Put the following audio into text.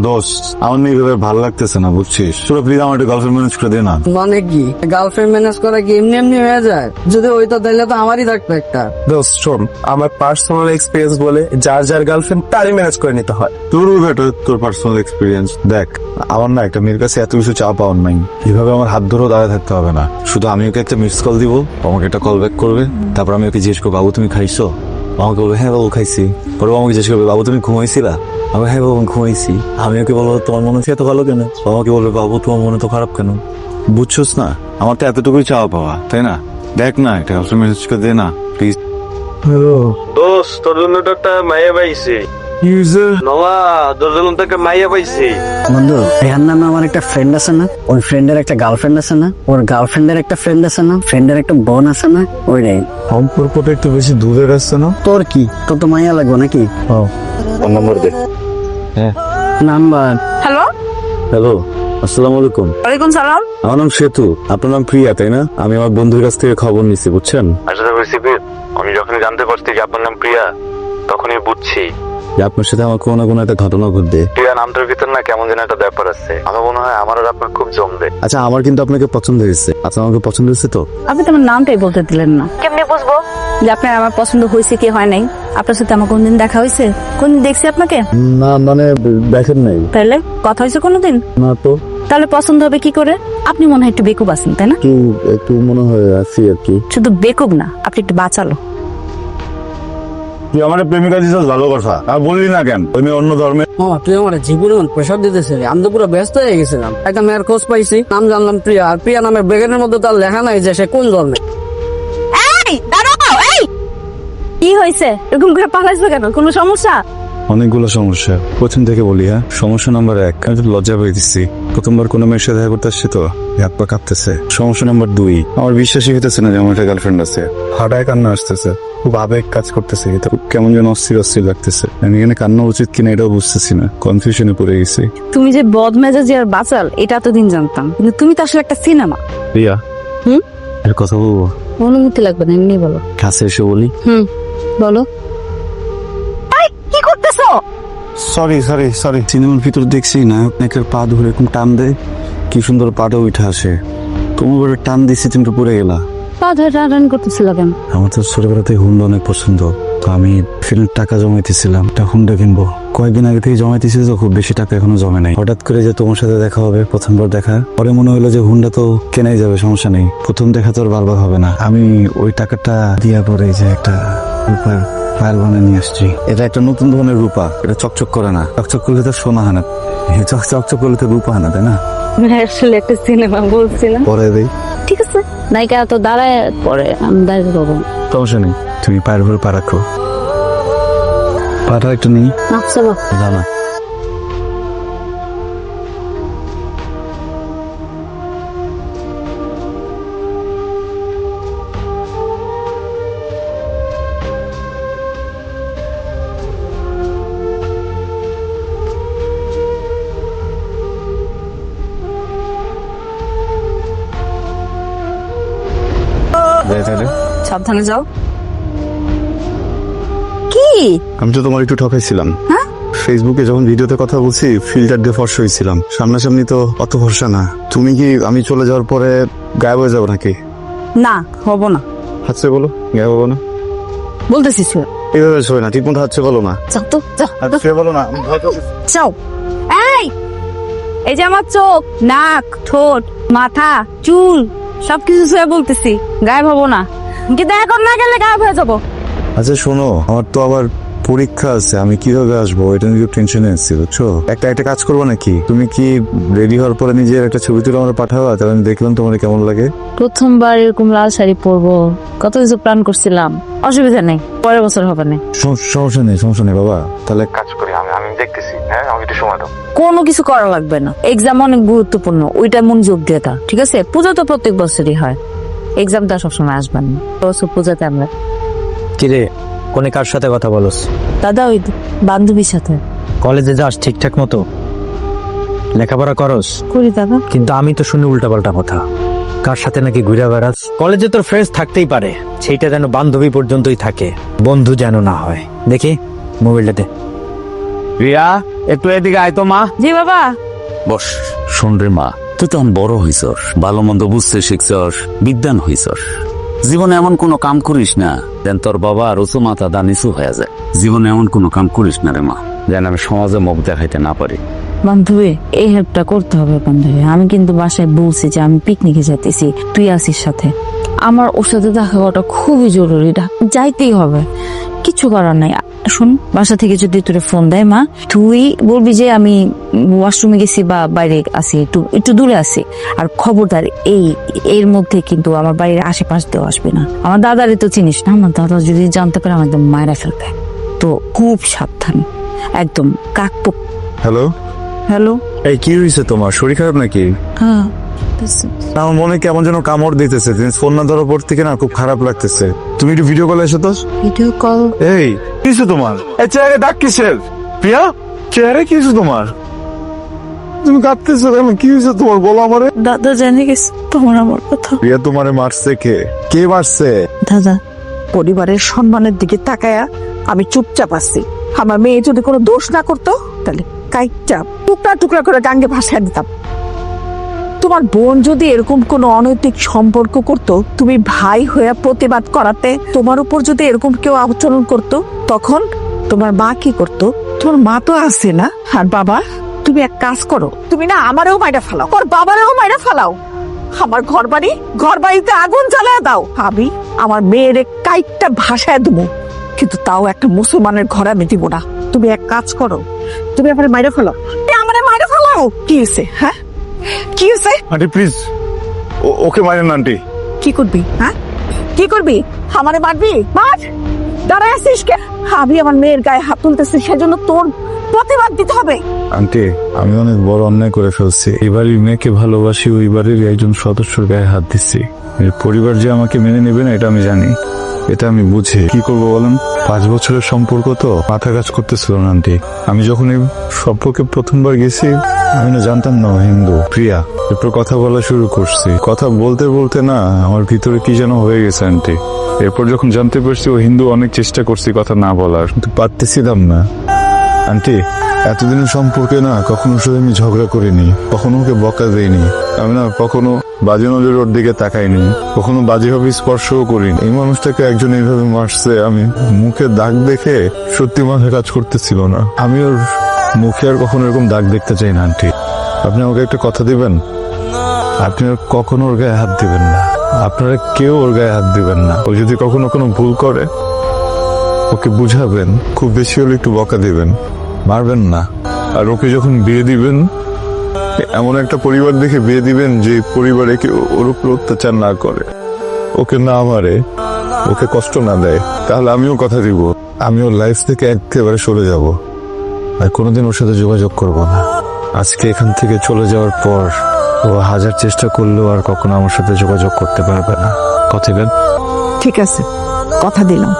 দোষ আমার মেয়ে ভেবে ভালো লাগতেছে না, বুঝছিস? তোরা প্লিজ আমার একটা গার্লফ্রেন্ড ম্যানেজ করে দে না। মানে কি গার্লফ্রেন্ড ম্যানেজ করা কি এমনি এমনি হয়ে যায়? যদি হইতো তাহলে তো আমারই থাকতো একটা। দোস্ত শোন, আমার পার্সোনাল এক্সপিরিয়েন্স বলে যার যার গার্লফ্রেন্ড তারই ম্যানেজ করে নিতে হয়। তোর বেটা তোর পার্সোনাল এক্সপিরিয়েন্স দেখ। আমার না একটা মেয়ের কাছে এত কিছু চা পাওয়ার নাই, এভাবে আমার হাত ধরেও দাঁড়ায় থাকতে হবে না। শুধু আমি ওকে একটা মিস কল দিব, আমাকে একটা কল ব্যাক করবে, তারপর আমি ওকে জিজ্ঞেস করবো বাবু তুমি খাইছো? আমাকে বলবে হ্যাঁ বাবু খাইছি। পরে আমাকে জিজ্ঞেস করবে বাবু তুমি ঘুমাইছিলা? আমি হ্যাঁ বাবু ঘুমাইছি। আমি ওকে বলবো তোমার মনে হচ্ছে এত ভালো কেন? আমাকে বলবে বাবু তোমার মনে তো খারাপ কেন? বুঝছোস না, আমার তো এতটুকুই চাওয়া পাওয়া, তাই না? দেখ না একটা গার্লফ্রেন্ড মেসেজ করে দে না প্লিজ। হ্যালো দোস্ত তোর জন্য তো একটা মাইয়া পাইছে। ইউজার নওয়া তোর জন্য তো একটা মাইয়া পাইছে। বন্ধু রেহান নামে আমার একটা ফ্রেন্ড আছে না, ওই ফ্রেন্ডের একটা গার্লফ্রেন্ড আছে না, ওর গার্লফ্রেন্ডের একটা ফ্রেন্ড আছে না, ফ্রেন্ডের একটা বোন আছে না, ওই রে। সম্পর্কটা একটু বেশি দূরের আসছে না? তোর কি, তোর তো মাইয়া লাগবে নাকি? ফোন নম্বর দে। নাম্বার। হ্যালো, হ্যালো, আসসালামু আলাইকুম। ওয়ালাইকুম সালাম। আমার নাম সেতু, আপনার নাম প্রিয়া তাই না? আমি আমার বন্ধুর কাছ থেকে খবর নিচ্ছি, বুঝছেন? আসলে আমি যখন জানতে পারছি যে আপনার নাম প্রিয়া, তখনই বুঝছি যে আপনার সাথে আমার কোনো না কোনো একটা ঘটনা ঘটবে। প্রিয়া নামটার ভিতর না কেমন যেন একটা ব্যাপার আছে। আমার মনে হয় আমার আর আপনার খুব জমবে। আচ্ছা আমার কিন্তু আপনাকে পছন্দ হয়েছে। আচ্ছা আমাকে পছন্দ হয়েছে তো? আপনি তো আমার নামটাই বলতে দিলেন না। কেমনে বুঝবো যে আপনার আমার পছন্দ হয়েছে কি হয় নাই? আপনার সাথে আমার কোনদিন দেখা হয়েছে? কোনদিন দেখছি আপনাকে? না মানে দেখেন নাই। তাহলে কথা হয়েছে কোনোদিন? না তো। তাহলে পছন্দ হবে কি করে? আপনি মনে হয় একটু বেকুব আছেন, তাই না? একটু একটু মনে হয় আছি আর কি। শুধু বেকুব না, আপনি একটু বাঁচালো। তুই আমার প্রেমিকা দিছিস ভালো কথা, আর বললি না কেন? ওই মেয়ে অন্য ধর্মে। মামা তুই আমার জীবনে প্রেশার দিতেছে, আমি তো পুরো ব্যস্ত হয়ে গেছিলাম। একটা মেয়ের খোঁজ পাইছি, নাম জানলাম প্রিয়া, আর প্রিয়া নামের ব্যাগের মধ্যে তার লেখা নাই যে সে কোন ধর্মে। এই দাঁড়াও, এই কি হয়েছে? এরকম করে পালাইছো কেন? কোনো সমস্যা? অনেকগুলো সমস্যা। প্রথম থেকে বলি, হ্যাঁ। সমস্যা নাম্বার 1, আমি তো লজ্জা পেয়ে দিচ্ছি। প্রথমবার কোনো মেয়ের সাথে দেখা করতে আসছি তো হাত পা কাঁপতেছে। সমস্যা নাম্বার 2, আমার বিশ্বাসই হইতেছে না যে আমার একটা গার্লফ্রেন্ড আছে। হাঁটায় কান্না আসতেছে, খুব আবেগ কাজ করতেছে, এটা কেমন যেন অস্থির অস্থির লাগতেছে। আমি এখানে কান্না উচিত কিনা এটাও বুঝতেছি না, কনফিউশনে পড়ে গেছি। তুমি যে বদমেজাজি আর বাচাল এটা এতদিন জানতাম, কিন্তু তুমি তো আসলে একটা সিনেমা। রিয়া, হুম? এর কথা বলবো? অনুমতি লাগবে না, এমনি বলো। কাছে এসে বলি? বলো। কি করতেছো? Sorry sorry sorry. সিনেমার ভিতর দেখছি নায়ক নায়কের পা ধরে এরকম টান দেয়, কি সুন্দর পাটা উঠে আসে। তোমার বড় টান দিচ্ছি, তুমি তো পড়ে গেলা। পা ধরে টান করতেছিল কেন? আমার তো ছোটবেলাতে হুন্ডা অনেক পছন্দ, তো আমি ফিল্মের টাকা জমাইতেছিলাম, একটা হুন্ডা কিনবো। কয়েকদিন আগে থেকে জমাইতেছি, তো খুব বেশি টাকা এখনো জমে নাই। হঠাৎ করে যে তোমার সাথে দেখা হবে, প্রথমবার দেখা, পরে মনে হলো যে হুন্ডা তো কেনাই যাবে, সমস্যা নেই। প্রথম দেখা তো আর বারবার হবে না। আমি ওই টাকাটা দিয়া পরে যে একটা রূপার পায়েল বানিয়ে নিয়ে আসছি। এটা একটা নতুন ধরনের রূপা, এটা চকচক করে না। চকচক করলে তো সোনা হয় না, চকচক করলে তো রূপা হয় না, তাই না? আসলে একটা সিনেমা বলছিলাম। পরে দেই। ঠিক আছে, নায়িকা তো দাঁড়ায় পরে, আমি দাঁড়িয়ে দেবো। সমস্যা নেই, তুমি পায়ের উপর পা রাখো। পাটা একটু নেই চলো। জানা। সাবধানে যাও। কি? আমি তো তোমার একটু ঠকাইছিলাম। হ্যাঁ? ফেসবুকে যখন ভিডিওতে কথা বলছি ফিল্টার দিয়ে ফর্সা হয়েছিলাম, সামনাসামনি তো অত ফর্সা না। তুমি কি আমি চলে যাওয়ার পরে গায়েব হয়ে যাবো নাকি? না, হবো না। হাতছে বলো, গায়েব হবো না। বলতেছি এইভাবে শোয় না, ঠিক মতো হাতছে বলো না। যাও তো, যাও হাতছে বলো না, আমি ভয় পাচ্ছি। যাও। এই যে আমার চোখ, নাক, ঠোঁট, মাথা, চুল সবকিছু ছুঁয়ে বলতেছি, গায়েব হবো না। কিন্তু এখন না গেলে গায়েব হয়ে যাবো। আচ্ছা শোনো, আমার তো আবার পরীক্ষা আছে, আমি কিভাবে আসবো এটা নিয়ে টেনশনে আছি, বুঝছো? একটা কাজ করবো নাকি, তুমি কি রেডি হওয়ার পরে নিজের একটা ছবি তুলে আমার পাঠাবা, তাহলে আমি দেখলাম তোমার কেমন লাগে। প্রথমবার এরকম লাল শাড়ি পরবো, কত কিছু প্ল্যান করছিলাম। অসুবিধা নেই, পরের বছর হবে না। সমস্যা নেই বাবা। তাহলে কাজ করি, আমি দেখতেছি। হ্যাঁ, আমি একটু সময় দাও। কোনো কিছু করা লাগবে না, এক্সাম অনেক গুরুত্বপূর্ণ, ওইটা মনোযোগ দিয়ে দাও, ঠিক আছে? পূজা তো প্রত্যেক বছরই হয়, এক্সামটা সবসময় আসবেন না। পূজাতে আমরা কিরে কোনে কার সাথে কথা বলস? দাদা ওই বান্ধবীর সাথে। কলেজে যাস ঠিকঠাক মতো? লেখাপড়া করস? করি দাদা। কিন্তু আমি তো শুনি উল্টাপাল্টা কথা, কার সাথে নাকি ঘুরে বেড়াস। কলেজে তোর ফ্রেন্ডস থাকতেই পারে, সেইটা যেন বান্ধবী পর্যন্তই থাকে, বন্ধু যেন না হয়। দেখি মোবাইলটাতে। রিয়া একটু এদিকে আয় তো মা। জি বাবা। বস। শোন রে মা, তুই তো এখন বড় হইছস, ভালো মন্দ বুঝতে শিখছস, বিদ্যান হইছস। জীবনে এমন কোনো কাম করিস না যেন তোর বাবা আর উঁচু মাথা দা নিচু হয়ে যায়। জীবনে এমন কোনো কাম করিস না রে মা যেন আমি সমাজে মুখ দেখাইতে না পারি। বান্ধবী এই হেল্পটা করতে হবে বান্ধবী। আমি কিন্তু বাসায় বলছি যে আমি পিকনিকে যেতেছি, তুই আসিস সাথে। আমার ওর সাথে দেখা করাটা খুবই জরুরি, যাইতেই হবে, কিছু করার নাই। শোন, বাসা থেকে যদি তোর ফোন দেয় মা, তুই বলবি যে আমি ওয়াশরুমে গেছি বা বাইরে আছি, একটু দূরে আছি। আর খবরদার এর মধ্যে কিন্তু আমার বাড়ির আশেপাশ দিয়েও আসবে না। আমার দাদারে তো চিনিস না, আমার দাদা যদি জানতে পারে আমার একদম মায়েরা ফেলবে। তো খুব সাবধান, একদম কাকপোক। Hello hello. এই কি হয়েছে তোমার? শরীর খারাপ নাকি? হ্যাঁ, আমার মনে কেমন যেন কামড় দিতেছে। তুমি ফোন না ধরার পর থেকে না খুব খারাপ লাগতেছে। তুমি একটু ভিডিও কলে এসো তো। Video call? এই কিছু তোমার এই চেহারা ডাক কিসের? প্রিয়া, চেহারা কিছু তোমার? তুমি কাঁদতেছো কেন? কি হয়েছে তোমার বলো আমারে। দাদা জেনে গেছে তোমার আমার কথা। প্রিয়া, তোমারে মারছে কে? কে মারছে? দাদা। পরিবারের সম্মানের দিকে তাকায়া আমি চুপচাপ আছি। আমার মেয়ে যদি কোনো দোষ না করতো তাহলে কাইটটা টুকরা টুকরা করে গাঙ্গে ভাসায় দিতাম। তোমার বোন যদি এরকম কোনো অনৈতিক সম্পর্ক করত, তুমি ভাই হয়ে প্রতিবাদ করাতে, তোমার উপর যদি এরকম কেউ আচরণ করত, তখন তোমার মা কি করতো? তোমার মা তো আছে না, আর বাবা? তুমি এক কাজ করো, তুমি না আমারেও মাইরা ফেলাও, ওর বাবারেও মাইরা ফেলাও, আমার ঘর বাড়িতে আগুন জ্বালায় দাও। আমি আমার মেয়ের কাইটটা ভাসায় দেবো, কিন্তু তাও একটা মুসলমানের ঘরে আমি দিব না। তুমি এক কাজ করো, তুমি আমার মাইরা ফেলাও, আমারে মাইরা ফেলাও। কি হয়েছে? হ্যাঁ, কি হয়েছে? আন্টি প্লিজ, ওকে মারেন না আন্টি। কি করবি? হ্যাঁ, কি করবি? আমারে মারবি? মার, দাঁড়ায় আছিস কে? আমি আমার মেয়ের গায়ে হাত তুলতেছি, সেজন্য তোর প্রতিবাদ দিতে হবে। আন্টি, আমি অনেক বড় অন্যায় করে ফেলছি। এবারই মেয়েকে ভালোবাসি, ওই বাড়ির একজন সদস্যর গায়ে হাত দিচ্ছি। এর পরিবার যে আমাকে মেনে নেবে না এটা আমি জানি, এটা আমি বুঝি। কি করবো বলেন? 5 বছরের সম্পর্ক তো মাথা কাজ করতেছিল না আন্টি। আমি যখন এই সম্পর্কে প্রথমবার গেছি, আমি না জানতাম না ও হিন্দু। প্রিয়া, এরপর কথা বলা শুরু করছি। কথা বলতে বলতে না আমার ভিতরে কি যেন হয়ে গেছে আন্টি। এরপর যখন জানতে পারছি ও হিন্দু, অনেক চেষ্টা করছি কথা না বলার, কিন্তু পারতেছিলাম না। আন্টি, এতদিনের সম্পর্কে না কখনো শুধু আমি ঝগড়া করিনি, কখনো ওকে বকা দেইনি, আমি না কখনো বাজে নজর ওর দিকে তাকাইনি, কখনো বাজেভাবে স্পর্শও করিনি। এই মানুষটাকে একজন এইভাবে মারছে, আমি মুখে দাগ দেখে সত্যি মাথা কাজ করতেছিল না। আমি ওর মুখে আর কখনো এরকম দাগ দেখতে চাই না আন্টি। আপনি আমাকে একটা কথা দিবেন, আপনি আর কখনো ওর গায়ে হাত দিবেন না। আপনারা কেউ ওর গায়ে হাত দিবেন না। ও যদি কখনো কোনো ভুল করে ওকে বুঝাবেন, খুব বেশি হলে একটু বকা দিবেন, মারবেন না। আর ওকে যখন বিয়ে দিবেন, এমন একটা পরিবার দেখে বিয়ে দিবেন যে পরিবারে কেউ ওর উপর অত্যাচার না করে, ওকে না মারে, ওকে কষ্ট না দেয়। তাহলে আমিও কথা দিব, আমি ওর লাইফ থেকে একেবারে সরে যাব, আর কোনোদিন ওর সাথে যোগাযোগ করব না। আজকে এখান থেকে চলে যাওয়ার পর ও 1000 চেষ্টা করলেও আর কখনো আমার সাথে যোগাযোগ করতে পারবে না। কথা দেন? ঠিক আছে, কথা দিলাম।